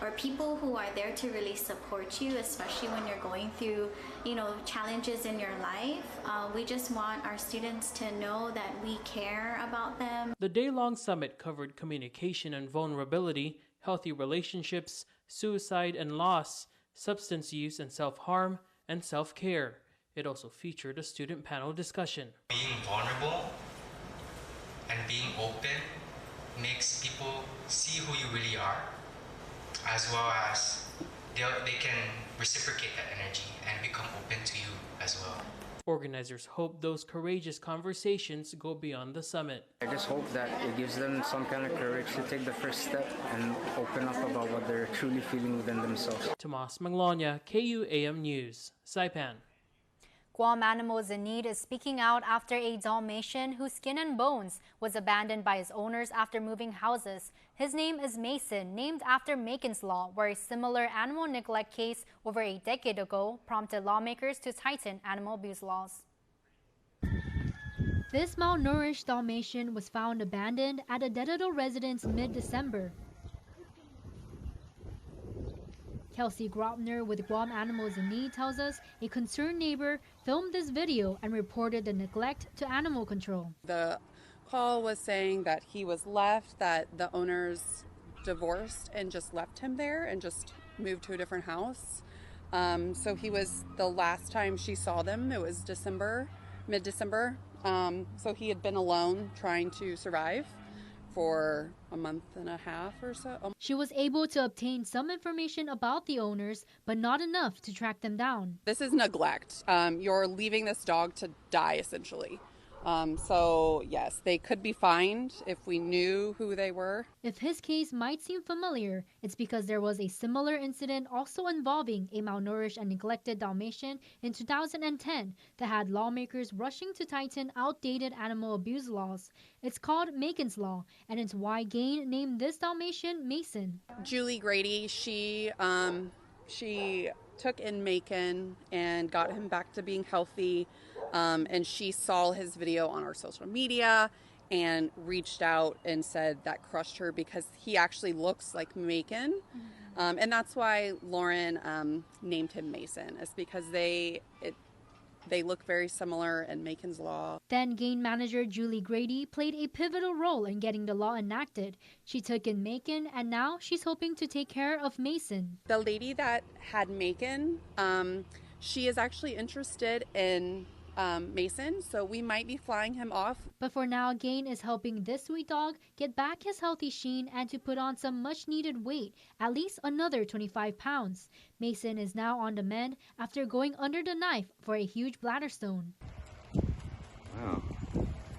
or people who are there to really support you, especially when you're going through, challenges in your life. We just want our students to know that we care about them. The day-long summit covered communication and vulnerability, healthy relationships, suicide and loss, substance use and self-harm, and self-care. It also featured a student panel discussion. Being vulnerable and being open makes people see who you really are, as well as they can reciprocate that energy and become open to you as well. Organizers hope those courageous conversations go beyond the summit. I just hope that it gives them some kind of courage to take the first step and open up about what they're truly feeling within themselves. Tomas Manglonia, KUAM News, Saipan. KUAM Animals in Need is speaking out after a Dalmatian whose skin and bones was abandoned by his owners after moving houses. His name is Mason, named after Mons Law, where a similar animal neglect case over a decade ago prompted lawmakers to tighten animal abuse laws. This malnourished Dalmatian was found abandoned at a Dededo residence mid-December. Kelsey Grotner with KUAM Animals in Need tells us a concerned neighbor filmed this video and reported the neglect to animal control. The call was saying that he was left, that the owners divorced and just left him there and just moved to a different house. So he was, the last time she saw them, it was mid-December. So he had been alone trying to survive for a month and a half or so. She was able to obtain some information about the owners, but not enough to track them down. This is neglect. You're leaving this dog to die, essentially. So yes, they could be fined if we knew who they were. If his case might seem familiar, it's because there was a similar incident also involving a malnourished and neglected Dalmatian in 2010 that had lawmakers rushing to tighten outdated animal abuse laws. It's called Mons Law, and it's why Gain named this Dalmatian Mason. Julie Grady, she took in Macon and got him back to being healthy. And she saw his video on our social media and reached out and said that crushed her because he actually looks like Macon. And that's why Lauren named him Mason, is because they look very similar in Mons Law. Then Gain manager Julie Grady played a pivotal role in getting the law enacted. She took in Macon, and now she's hoping to take care of Mason. The lady that had Macon, she is actually interested in Mason, so we might be flying him off. But for now, Gain is helping this sweet dog get back his healthy sheen and to put on some much needed weight, at least another 25 pounds. Mason is now on the mend after going under the knife for a huge bladder stone. Wow.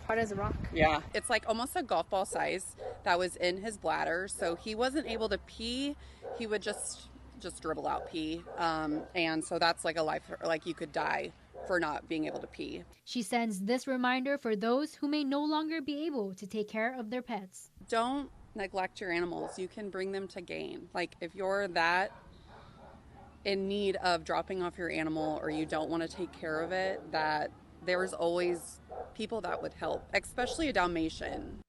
Hard as a rock. Yeah, it's like almost a golf ball size that was in his bladder, so he wasn't able to pee. He would just dribble out pee, and so that's like a life, like you could die for not being able to pee. She sends this reminder for those who may no longer be able to take care of their pets. Don't neglect your animals. You can bring them to Gain. Like if you're that in need of dropping off your animal or you don't want to take care of it, that there's always people that would help, especially a Dalmatian.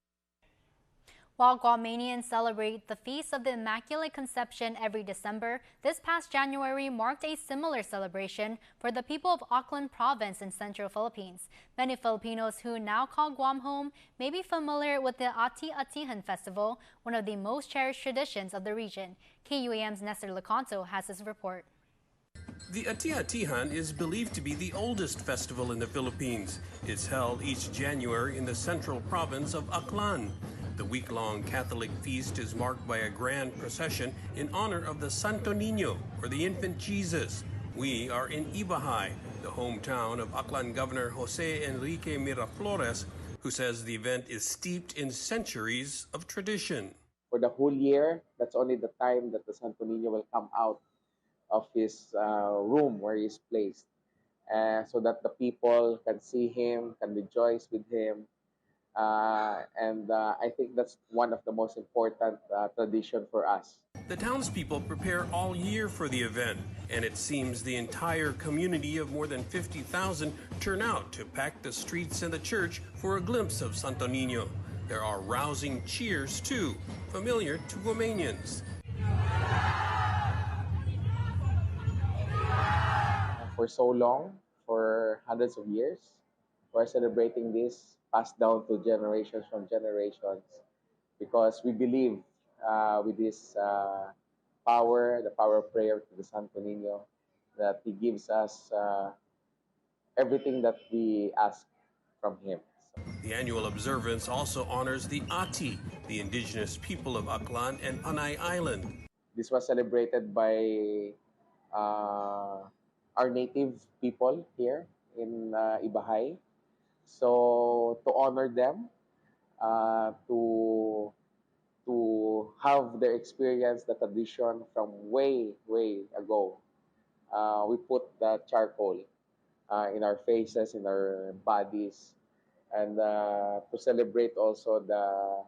While Guamanians celebrate the Feast of the Immaculate Conception every December, this past January marked a similar celebration for the people of Aklan Province in Central Philippines. Many Filipinos who now call Guam home may be familiar with the Ati-Atihan Festival, one of the most cherished traditions of the region. KUAM's Nestor Lecanto has this report. The Ati-Atihan is believed to be the oldest festival in the Philippines. It's held each January in the central province of Aklan. The week-long Catholic feast is marked by a grand procession in honor of the Santo Niño, or the infant Jesus. We are in Ibahay, the hometown of Aklan Governor Jose Enrique Miraflores, who says the event is steeped in centuries of tradition. For the whole year, that's only the time that the Santo Niño will come out of his room where he is placed, so that the people can see him, can rejoice with him. And I think that's one of the most important tradition for us. The townspeople prepare all year for the event, and it seems the entire community of more than 50,000 turn out to pack the streets and the church for a glimpse of Santo Niño. There are rousing cheers, too, familiar to Guamanians. for so long, for hundreds of years. We're celebrating this, passed down to generations from generations, because we believe with this power, the power of prayer to the Santo Niño, that He gives us everything that we ask from Him. The annual observance also honors the Ati, the indigenous people of Aklan and Panay Island. This was celebrated by our native people here in Ibahay. So to honor them, to have their experience, the tradition from way, way ago, we put the charcoal in our faces, in our bodies, and to celebrate also the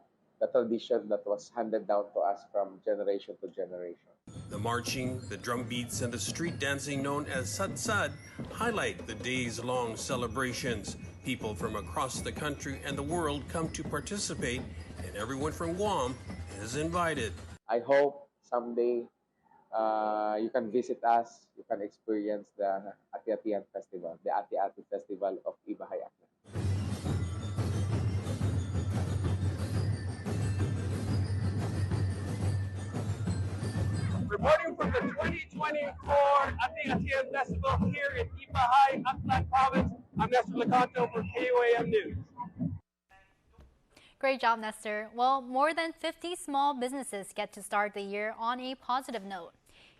tradition that was handed down to us from generation to generation. The marching, the drum beats, and the street dancing known as sadsad highlight the days-long celebrations. People from across the country and the world come to participate, and everyone from Guam is invited. I hope someday you can visit us, you can experience the Ati-Atihan Festival, the Ati-Ati Festival of Ibahay Aklan. Reporting from the 2024 Ati-Atihan Festival here in Ibahay, Aklan Province, I'm Nestor Lecanto for KUAM News. Great job, Nestor. Well, more than 50 small businesses get to start the year on a positive note.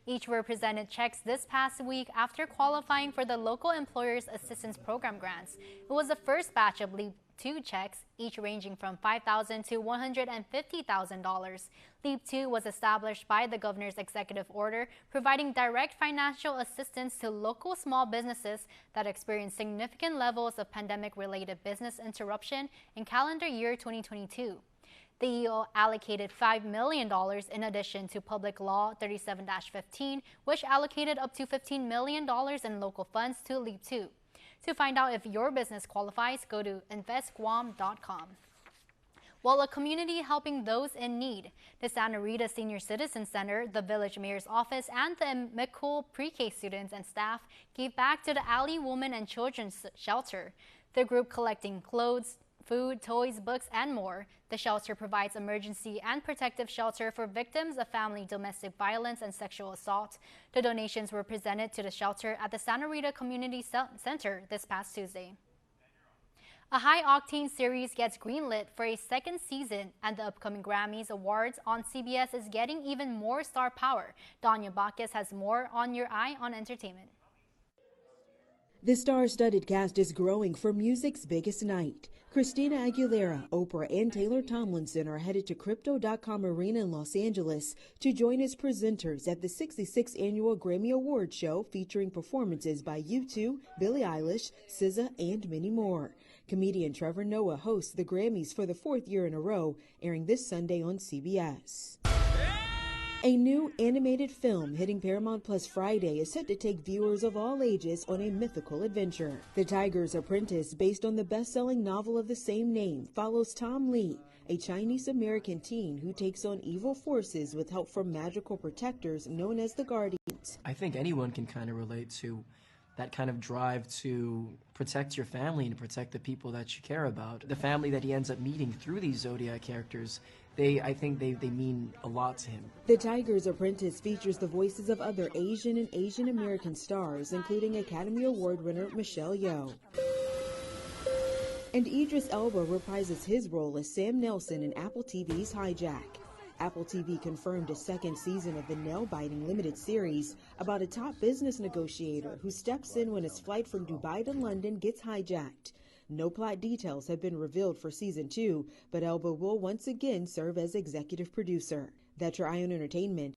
Each were presented checks this past week after qualifying for the Local Employers Assistance Program grants. It was the first batch of LEAP 2 checks, each ranging from $5,000 to $150,000. LEAP 2 was established by the governor's executive order, providing direct financial assistance to local small businesses that experienced significant levels of pandemic-related business interruption in calendar year 2022. The EO allocated $5 million in addition to Public Law 37-15, which allocated up to $15 million in local funds to LEAP 2. To find out if your business qualifies, go to investguam.com. While a community helping those in need, the Santa Rita Senior Citizen Center, the Village Mayor's Office, and the McCool pre-K students and staff gave back to the Alley Women and Children's Shelter. The group collecting clothes, food, toys, books, and more. The shelter provides emergency and protective shelter for victims of family domestic violence and sexual assault. The donations were presented to the shelter at the Santa Rita Community Center this past Tuesday. A high-octane series gets greenlit for a second season, and the upcoming Grammys Awards on CBS is getting even more star power. Danya Bacchus has more on your eye on entertainment. The star-studded cast is growing for music's biggest night. Christina Aguilera, Oprah, and Taylor Tomlinson are headed to Crypto.com Arena in Los Angeles to join as presenters at the 66th Annual Grammy Awards show, featuring performances by U2, Billie Eilish, SZA, and many more. Comedian Trevor Noah hosts the Grammys for the 4th year in a row, airing this Sunday on CBS. A new animated film hitting Paramount Plus Friday is set to take viewers of all ages on a mythical adventure. The Tiger's Apprentice, based on the best-selling novel of the same name, follows Tom Lee, a Chinese-American teen who takes on evil forces with help from magical protectors known as the Guardians. I think anyone can kind of relate to that kind of drive to protect your family and protect the people that you care about. The family that he ends up meeting through these Zodiac characters, I think they mean a lot to him. The Tiger's Apprentice features the voices of other Asian and Asian American stars, including Academy Award winner Michelle Yeoh. And Idris Elba reprises his role as Sam Nelson in Apple TV's Hijack. Apple TV confirmed a second season of the nail-biting limited series about a top business negotiator who steps in when his flight from Dubai to London gets hijacked. No plot details have been revealed for season 2, but Elba will once again serve as executive producer. That's your Eye on Entertainment.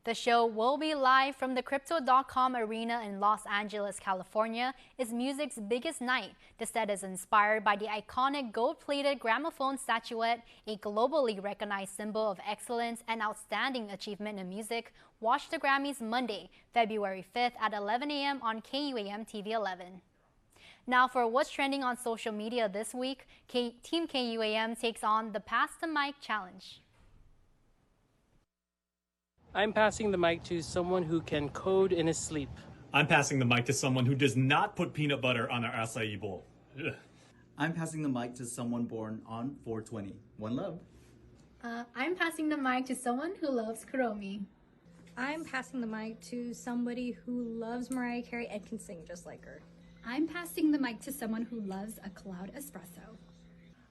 The show will be live from the Crypto.com Arena in Los Angeles, California. It's music's biggest night. The set is inspired by the iconic gold-plated gramophone statuette, a globally recognized symbol of excellence and outstanding achievement in music. Watch the Grammys Monday, February 5th at 11 a.m. on KUAM TV 11. Now for what's trending on social media this week, Team KUAM takes on the Pass the Mic Challenge. I'm passing the mic to someone who can code in his sleep. I'm passing the mic to someone who does not put peanut butter on our acai bowl. Ugh. I'm passing the mic to someone born on 420. One love. I'm passing the mic to someone who loves Kuromi. I'm passing the mic to somebody who loves Mariah Carey and can sing just like her. I'm passing the mic to someone who loves a cloud espresso.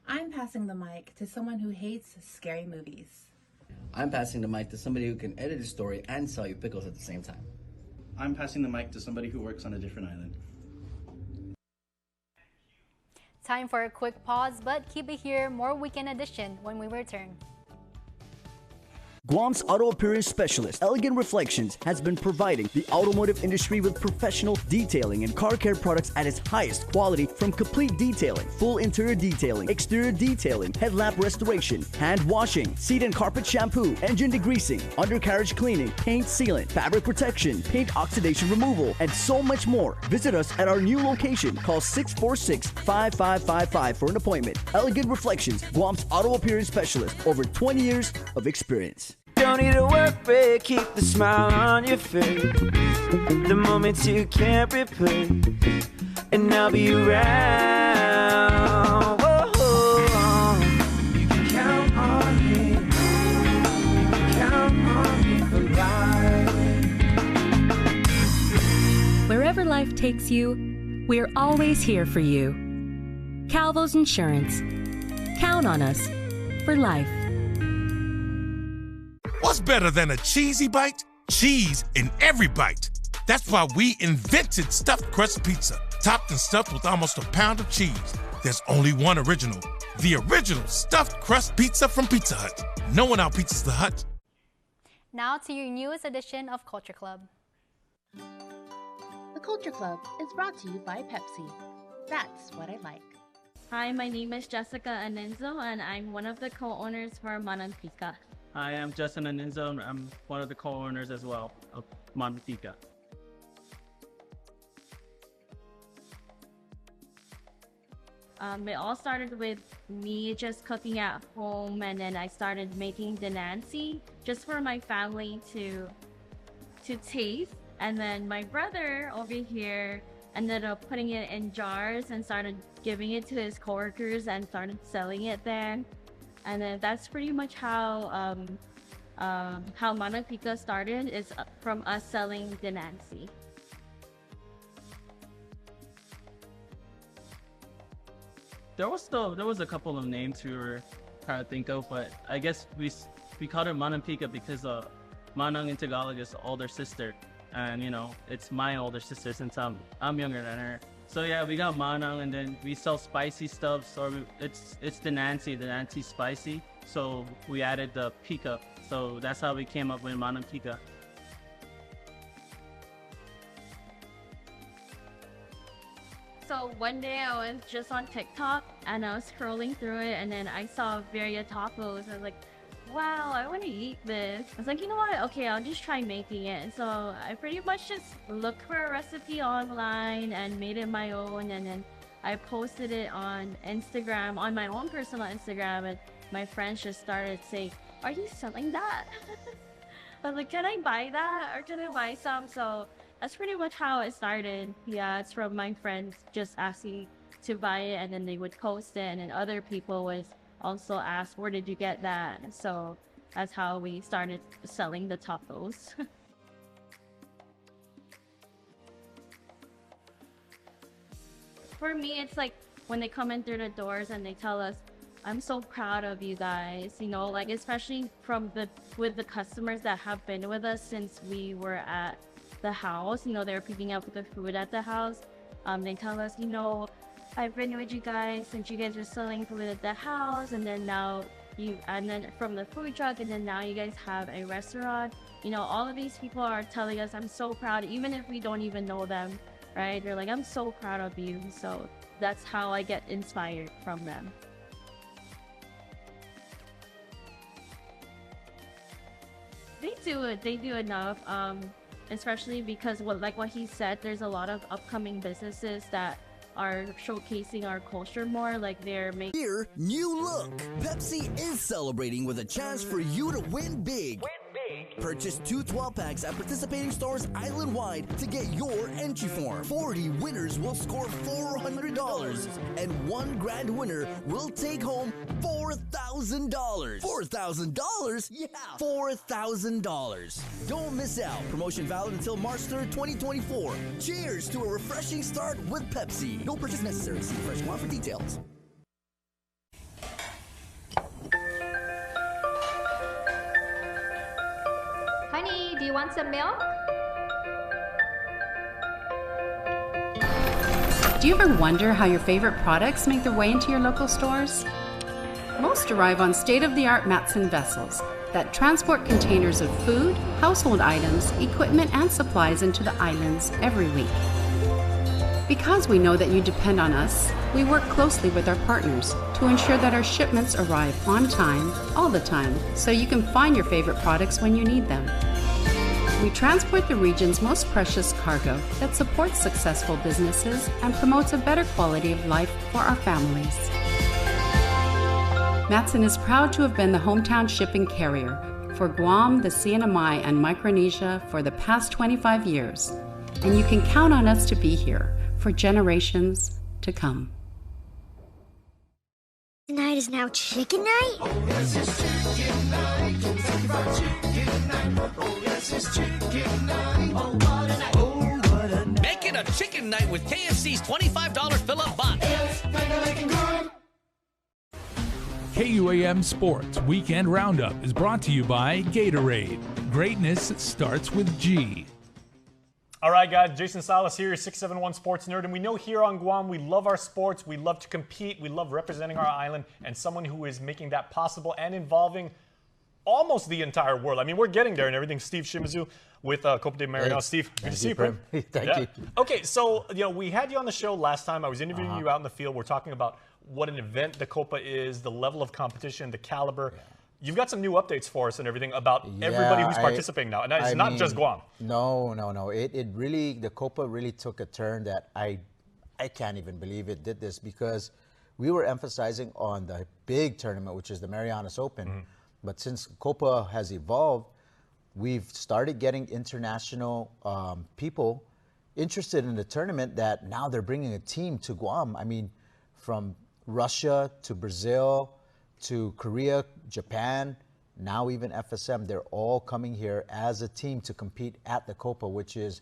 I'm passing the mic to someone who hates scary movies. I'm passing the mic to somebody who can edit a story and sell you pickles at the same time. I'm passing the mic to somebody who works on a different island. Time for a quick pause, but keep it here. More Weekend Edition when we return. Guam's auto appearance specialist, Elegant Reflections, has been providing the automotive industry with professional detailing and car care products at its highest quality, from complete detailing, full interior detailing, exterior detailing, headlamp restoration, hand washing, seat and carpet shampoo, engine degreasing, undercarriage cleaning, paint sealant, fabric protection, paint oxidation removal, and so much more. Visit us at our new location. Call 646-5555 for an appointment. Elegant Reflections, Guam's auto appearance specialist, over 20 years of experience. Don't need a work break, keep the smile on your face. The moments you can't replace, and I'll be around. Whoa. You can count on me. You can count on me for life. Wherever life takes you, we're always here for you. Calvo's Insurance. Count on us for life. What's better than a cheesy bite? Cheese in every bite. That's why we invented stuffed crust pizza, topped and stuffed with almost a pound of cheese. There's only one original, the original stuffed crust pizza from Pizza Hut. No one out-pizzas the Hut. Now to your newest edition of Culture Club. The Culture Club is brought to you by Pepsi. That's what I like. Hi, my name is Jessica Anenzo, and I'm one of the co-owners for Manantika. Hi, I'm Justin Aninzo. I'm one of the co-owners as well of Manantika. It all started with me just cooking at home, and then I started making the Nancy just for my family to taste. And then my brother over here ended up putting it in jars and started giving it to his coworkers and started selling it there. And then that's pretty much how Manantika started, is from us selling the Nancy. There was a couple of names we were trying to think of, but I guess we called her Manantika because Manang in Tagalog is older sister, and you know it's my older sister since I'm younger than her. So yeah, we got Manang, and then we sell spicy stuff. So it's the Nancy spicy. So we added the Pika. So that's how we came up with Manang Pika. So one day I was just on TikTok and I was scrolling through it, and then I saw Virya tacos. I was like, wow, I want to eat this. I was like, you know what? Okay, I'll just try making it. So I pretty much just looked for a recipe online and made it my own, and then I posted it on Instagram, on my own personal Instagram, and my friends just started saying, are you selling that? I was like, can I buy that, or can I buy some? So that's pretty much how it started. Yeah, it's from my friends just asking to buy it, and then they would post it, and then other people would also ask, where did you get that? So that's how we started selling the tacos. For me, it's like when they come in through the doors and they tell us, I'm so proud of you guys, you know, like especially with the customers that have been with us since we were at the house, you know, they're picking up the food at the house. They tell us, you know, I've been with you guys since you guys were selling food at the house, and then now and then from the food truck, and then now you guys have a restaurant. You know, all of these people are telling us, I'm so proud, even if we don't even know them, right? They're like, I'm so proud of you. So that's how I get inspired from them. They do enough, especially because like what he said, there's a lot of upcoming businesses that are showcasing our culture more, like they're making Here, new look. Pepsi is celebrating with a chance for you to win big. Purchase 2 12-packs at participating stores island-wide to get your entry form. 40 winners will score $400, and 1 grand winner will take home $4,000. $4,000? Yeah, $4,000. Don't miss out. Promotion valid until March 3rd, 2024. Cheers to a refreshing start with Pepsi. No purchase necessary. See Fresh One for details. Honey, do you want some milk? Do you ever wonder how your favorite products make their way into your local stores? Most arrive on state-of-the-art Matson vessels that transport containers of food, household items, equipment, and supplies into the islands every week. Because we know that you depend on us, we work closely with our partners to ensure that our shipments arrive on time, all the time, so you can find your favorite products when you need them. We transport the region's most precious cargo that supports successful businesses and promotes a better quality of life for our families. Matson is proud to have been the hometown shipping carrier for Guam, the CNMI, and Micronesia for the past 25 years, and you can count on us to be here for generations to come. Tonight is now chicken night? Oh, yes, it's chicken night. Chicken night. Oh, yes, it's chicken night. Oh, what a night. Oh, what a night. Make it a chicken night with KFC's $25 fill-up box. It's making good. KUAM Sports Weekend Roundup is brought to you by Gatorade. Greatness starts with G. All right, guys, Jason Salas here, 671 Sports Nerd, and we know here on Guam we love our sports, we love to compete, we love representing our island, and someone who is making that possible and involving almost the entire world. I mean, we're getting there and everything. Steve Shimizu with Copa de Mariano. Hey, Steve, good to see you, Prim. Thank you. Okay, so we had you on the show last time. I was interviewing you out in the field. We're talking about what an event the Copa is, the level of competition, the caliber. Yeah. You've got some new updates for us and everything about everybody who's participating now. And it's not just Guam. No. It really, the Copa really took a turn that I can't even believe it did this, because we were emphasizing on the big tournament, which is the Marianas Open. Mm-hmm. But since Copa has evolved, we've started getting international people interested in the tournament, that now they're bringing a team to Guam. I mean, from Russia to Brazil to Korea, Japan, now even FSM, they're all coming here as a team to compete at the Copa, which is,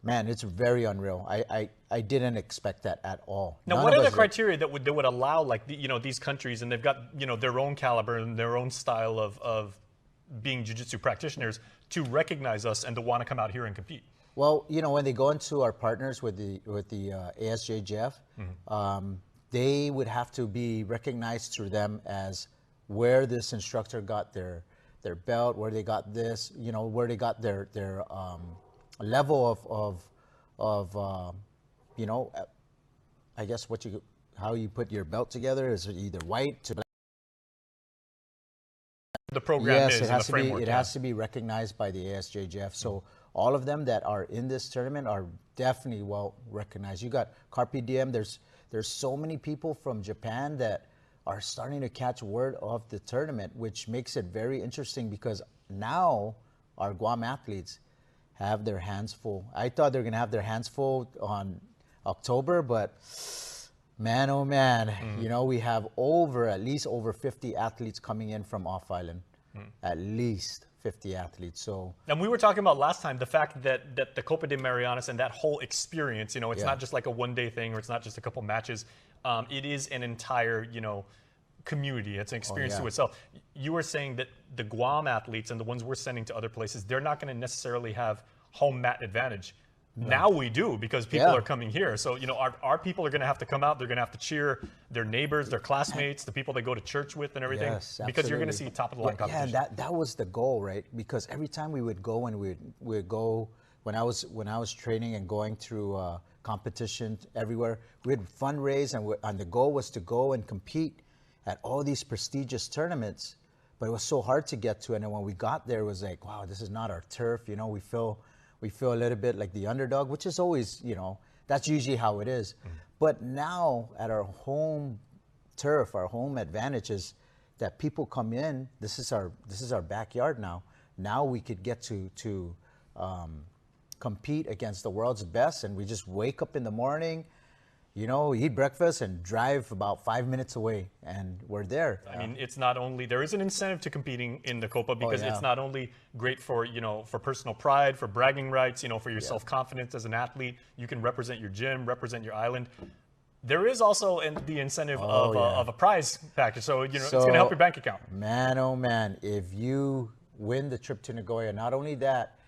man, it's very unreal. I didn't expect that at all. Now, what are the criteria that would allow, like, these countries, and they've got, their own caliber and their own style of being jiu-jitsu practitioners, to recognize us and to want to come out here and compete? Well, when they go into our partners with the ASJJF, they would have to be recognized through them as where this instructor got their belt, where they got this, where they got their level of I guess how you put your belt together is either white to black. The program is the framework. It has to be recognized by the ASJJF. So all of them that are in this tournament are definitely well recognized. You got Carpe Diem. There's so many people from Japan that are starting to catch word of the tournament, which makes it very interesting, because now our Guam athletes have their hands full. I thought they were going to have their hands full on October, but man, oh man, we have at least over 50 athletes coming in from off-island, at least 50 athletes. So, and we were talking about last time the fact that the Copa de Marianas and that whole experience, it's not just like a one-day thing, or it's not just a couple matches. It is an entire, community. It's an experience to itself. You were saying that the Guam athletes and the ones we're sending to other places, they're not going to necessarily have home mat advantage. No. Now we do, because people are coming here. So, our people are going to have to come out. They're going to have to cheer their neighbors, their classmates, the people they go to church with and everything. Yes, because you're going to see top-of-the-line competition. Yeah, that was the goal, right? Because every time we would go, and we'd go, when I was training and going through competition everywhere, we'd fundraise, and the goal was to go and compete at all these prestigious tournaments. But it was so hard to get to. And then when we got there, it was like, wow, this is not our turf. We feel a little bit like the underdog, which is always, that's usually how it is. But now at our home turf, our home advantage is that people come in. This is our backyard now. now we could get to compete against the world's best, and we just wake up in the morning, you know, eat breakfast and drive about 5 minutes away, and we're there. I mean, it's not only, there is an incentive to competing in the Copa because it's not only great for, you know, for personal pride, for bragging rights, you know, for your self-confidence as an athlete. You can represent your gym, represent your island. There is also the incentive of a prize package, so, you know, it's going to help your bank account. Man, oh man, if you win the trip to Nagoya, not only that,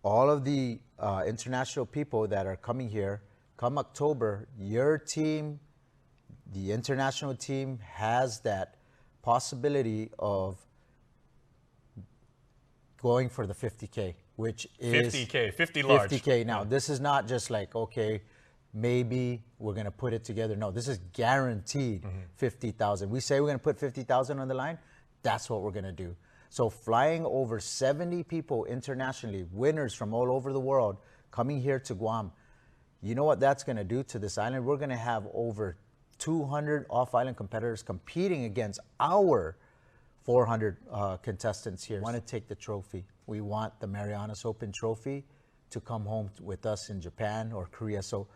all of the international people that are coming here, come October, your team, the international team, has that possibility of going for the 50K, which is 50K, 50 large. 50K. Now, this is not just like, okay, maybe we're going to put it together. No, this is guaranteed 50,000. We say we're going to put 50,000 on the line. That's what we're going to do. So flying over 70 people internationally, winners from all over the world, coming here to Guam, you know what that's going to do to this island? We're going to have over 200 off-island competitors competing against our 400 contestants here. We want to take the trophy. We want the Marianas Open trophy to come home with us in Japan or Korea. So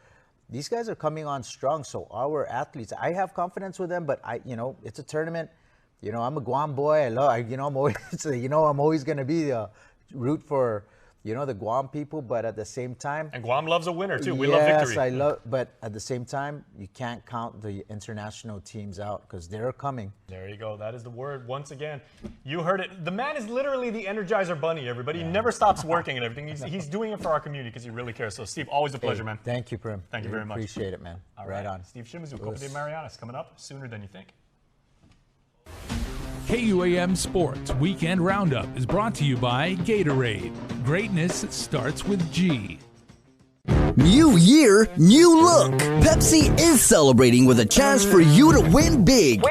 these guys are coming on strong. So our athletes, I have confidence with them, but you know, it's a tournament. You know, I'm a Guam boy. I'm always, I'm always going to be root for, you know, the Guam people, but at the same time... And Guam loves a winner, too. We love victory. Yes, but at the same time, you can't count the international teams out because they're coming. There you go. That is the word. Once again, you heard it. The man is literally the Energizer Bunny, everybody. He never stops working and everything. He's doing it for our community because he really cares. So, Steve, always a pleasure, man. Thank you, Prim. Thank you very much. Appreciate it, man. All right on. Steve Shimizu, Copa de Marianas, coming up sooner than you think. KUAM Sports Weekend Roundup is brought to you by Gatorade. Greatness starts with G. New year, new look. Pepsi is celebrating with a chance for you to win big.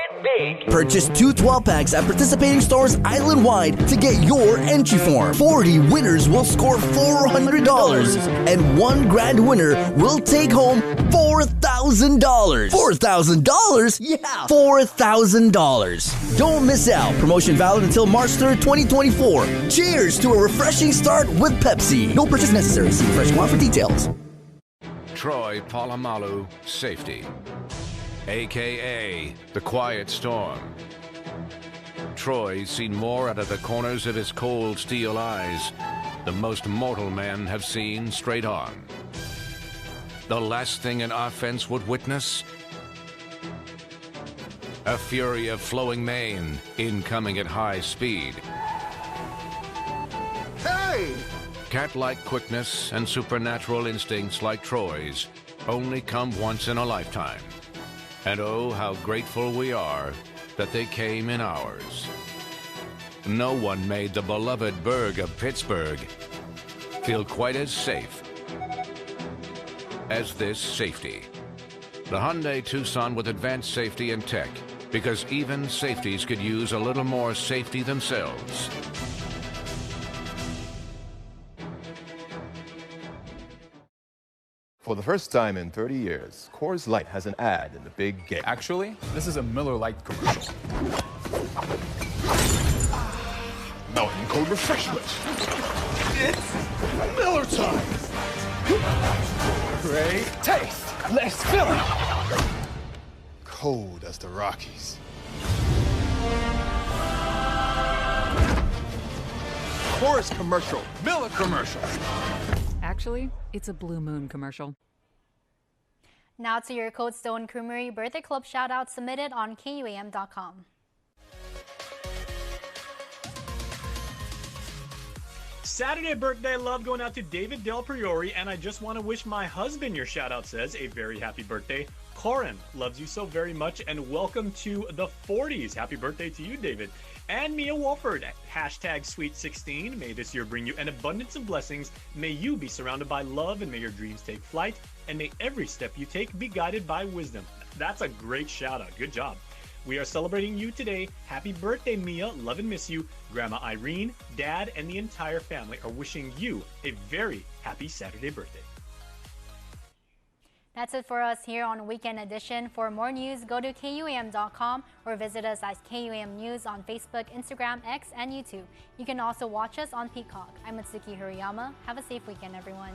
Purchase 2 12-packs at participating stores island-wide to get your entry form. 40 winners will score $400, and 1 grand winner will take home $4,000. $4,000? Yeah, $4,000. Don't miss out. Promotion valid until March 3rd, 2024. Cheers to a refreshing start with Pepsi. No purchase necessary. See Fresh Guam for details. Troy Polamalu Safety, a.k.a. the Quiet Storm. Troy's seen more out of the corners of his cold steel eyes than most mortal men have seen straight on. The last thing an offense would witness? A fury of flowing mane incoming at high speed. Hey! Cat-like quickness and supernatural instincts like Troy's only come once in a lifetime. And oh, how grateful we are that they came in ours. No one made the beloved burg of Pittsburgh feel quite as safe as this safety. The Hyundai Tucson with advanced safety and tech, because even safeties could use a little more safety themselves. For the first time in 30 years, Coors Light has an ad in the big game. Actually, this is a Miller Lite commercial. Mountain Cold Refreshment. It's Miller time. Great taste. Less filling. Cold as the Rockies. Coors commercial. Miller commercial. Actually, it's a Blue Moon commercial. Now to your Cold Stone Creamery Birthday Club shout-out submitted on KUAM.com. Saturday birthday love going out to David Del Priori, and I just want to wish my husband, your shout-out says, a very happy birthday. Corin loves you so very much, and welcome to the 40s. Happy birthday to you, David. And Mia Wolford, hashtag Sweet 16. May this year bring you an abundance of blessings. May you be surrounded by love, and may your dreams take flight. And may every step you take be guided by wisdom. That's a great shout out. Good job. We are celebrating you today. Happy birthday, Mia. Love and miss you. Grandma Irene, Dad, and the entire family are wishing you a very happy Saturday birthday. That's it for us here on Weekend Edition. For more news, go to KUAM.com or visit us at KUAM News on Facebook, Instagram, X, and YouTube. You can also watch us on Peacock. I'm Atsuki Hirayama. Have a safe weekend, everyone.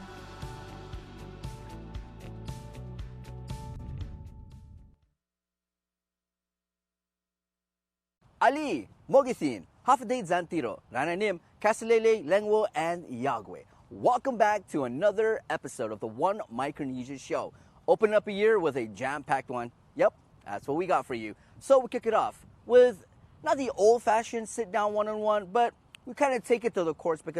Ali, Mogisin, Hafday Zantiro, Rananim, Kasilele, Lengwo, and Yagwe. Welcome back to another episode of the One Micronesia Show. Open up a year with a jam-packed one. Yep, that's what we got for you. So we kick it off with not the old-fashioned sit-down one-on-one, but we kind of take it to the courts because